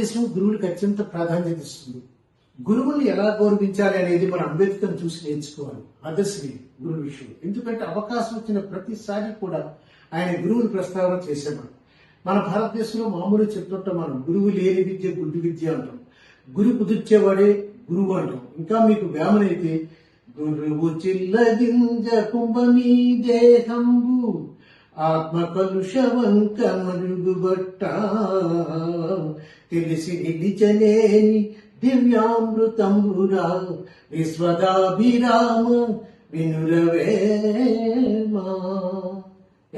భారతదేశం గురువులకు అత్యంత ప్రాధాన్యత ఇస్తుంది. గురువుని ఎలా గౌరవించాలి అనేది మన అంబేద్కర్ చూసి నేర్చుకోవాలి. ఆదర్శి గురువు విషయం. ఎందుకంటే అవకాశం వచ్చిన ప్రతిసారి కూడా ఆయన గురువుని ప్రస్తావన చేసేవాడు. మన భారతదేశంలో మామూలు చెప్తుంటాం, మనం గురువు లేని విద్య గుడ్డి విద్య అంటాం, గురు కుదిర్చేవాడే గురువు అంటాం. ఇంకా మీకు వేమనైతే గురువు చిల్లగింజ కుంభమీ దేహంబు ఆత్మ కలుషవంక మరుగుబట్ట తెలిసి నిలిచలేని దివ్యామృతంబురా విశ్వదాభిరామ వినురవేమా.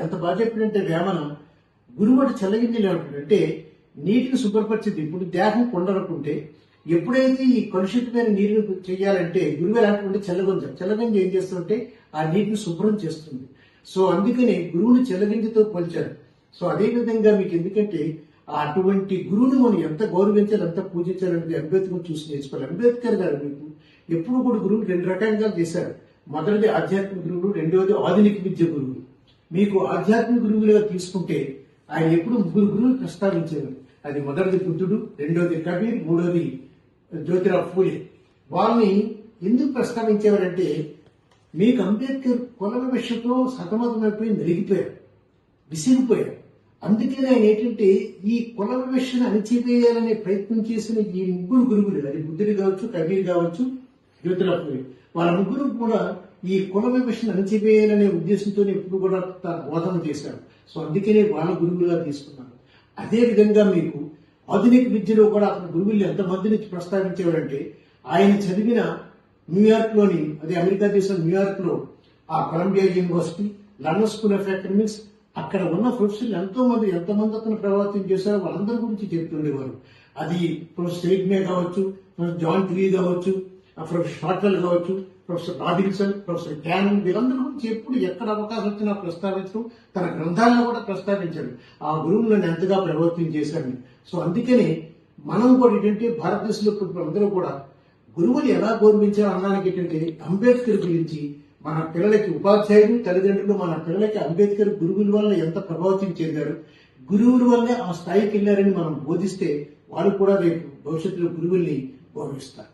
ఎంత బాగా చెప్పినంటే వేమన గురువుడు చల్లగింజలు అంటాడంటే నీటిని శుభ్రపరిచింది. ఇప్పుడు దేహం కొండనుకుంటే ఎప్పుడైతే ఈ కలుషితమైన నీరుని చేయాలంటే గురువు ఎలాంటి చల్లగంజ ఏం చేస్తుంటే ఆ నీటిని శుభ్రం చేస్తుంది. సో అందుకని గురువుని చల్లగింజతో పోల్చారు. సో అదే విధంగా మీకు ఎందుకంటే అటువంటి గురువుని మనం ఎంత గౌరవించాలి, ఎంత పూజించాలనేది అంబేద్కర్ చూసి నేర్చుకోవాలి. అంబేద్కర్ గారు మీకు ఎప్పుడు కూడా గురువులు రెండు రకాలుగా చేశారు. మొదటిది ఆధ్యాత్మిక గురువులు, రెండవది ఆధునిక విద్య గురువులు. మీకు ఆధ్యాత్మిక గురువులుగా తీసుకుంటే ఆయన ఎప్పుడు ముగ్గురు గురువులు ప్రస్తావించారు. అది మొదటిది బుద్ధుడు, రెండవది కబీర్, మూడవది జ్యోతిరావు ఫూలే. వాళ్ళని ఎందుకు ప్రస్తావించేవారంటే మీకు అంబేద్కర్ కుల విషయంలో సతమతమైపోయి నలిగిపోయారు, విసిగిపోయారు. అందుకని ఆయన ఏంటంటే ఈ కుల విషయాన్ని అణచివేయాలనే ప్రయత్నం చేసిన ఈ ముగ్గురు గురువులు, అది బుద్ధుడు కావచ్చు, కబీర్ కావచ్చు, జ్యోతిరావు ఫూలే, వాళ్ళ ముగ్గురు కూడా ఈ కుల వివక్షను అణచివేయాలనే ఉద్దేశంతో ఎప్పుడు కూడా బోధన చేశారు. సో అందుకనే వాళ్ళ గురువులుగా తీసుకున్నారు. అదే విధంగా మీకు ఆధునిక విద్యలో కూడా అతని గురువులు ఎంతమందిని ప్రస్తావించేవారంటే ఆయన చదివిన న్యూయార్క్ లోని, అదే అమెరికా దేశం న్యూయార్క్ లో ఆ Columbia University, London School of Economics, అక్కడ ఉన్న ప్రొఫెసర్లు ఎంతమంది అతను ప్రభావితం చేశారో వాళ్ళందరి గురించి చెప్తుండేవారు. అది ప్రొఫెసర్ ఎయిగ్మే కావచ్చు, ప్రొఫెసర్ జాన్ ట్రీ కావచ్చు, ప్రొఫెసర్ షార్ట్వెల్ కావచ్చు, ప్రొఫెసర్ రాబిన్సన్, ప్రొఫెసర్ క్యానన్, వీరందరి గురించి ఎప్పుడు ఎక్కడ అవకాశం వచ్చినా ప్రస్తావించడం, తన గ్రంథాలను కూడా ప్రస్తావించాడు. ఆ గురువులను ఎంతగా ప్రభావితం చేశాడని. సో అందుకని మనం కూడా ఏంటంటే భారతదేశంలో అందరూ కూడా గురువుని ఎలా గౌరవించాలో అనడానికి ఏంటంటే అంబేద్కర్ గురించి మన పిల్లలకి, ఉపాధ్యాయులు, తల్లిదండ్రులు మన పిల్లలకి అంబేద్కర్ గురువుల వల్ల ఎంత ప్రభావితం చెందారు, గురువుల వల్లే ఆ స్థాయికి వెళ్ళారని మనం బోధిస్తే వాళ్ళు కూడా రేపు భవిష్యత్తులో గురువుల్ని గౌరవిస్తారు.